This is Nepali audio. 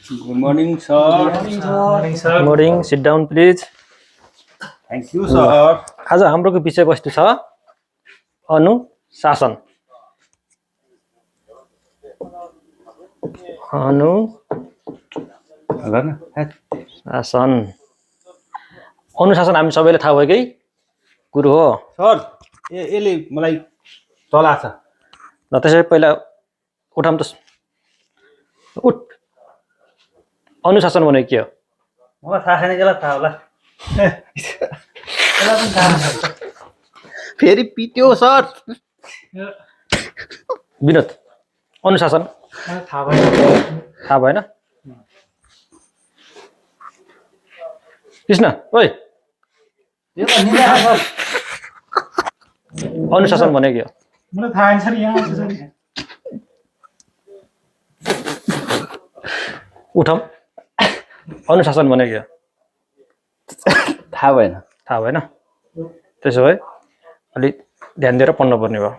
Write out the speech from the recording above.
Good morning, sir. Morning, sir. Morning sit down please Thank you, sir. आज हाम्रोको विषयवस्तु छ अनुशासन अनुशासन अनुशासन हामी सबैले थाहा भएकै कुरो हो Sir, यसले मलाई चलाछ। ल त्यसै पहिला उठाम त उठ अनुशासन भनेको के हो मलाई थाहा छैन केलाई थाहा होला। यसलाई पनि थाहा छ। फेरि पिट्यो सर। विनोद अनुशासन मलाई थाहा भएन। थाहा भएन कृष्ण ओइ यो त निदा सर। अनुशासन भनेको के हो मलाई थाहा छैन यहाँ आउँछ सर। उठम अनुशासन भनेको के हो थाहा भएन। थाहा भएन त्यसो भए अलिक ध्यान दिएर पढ्नु पर्ने भयो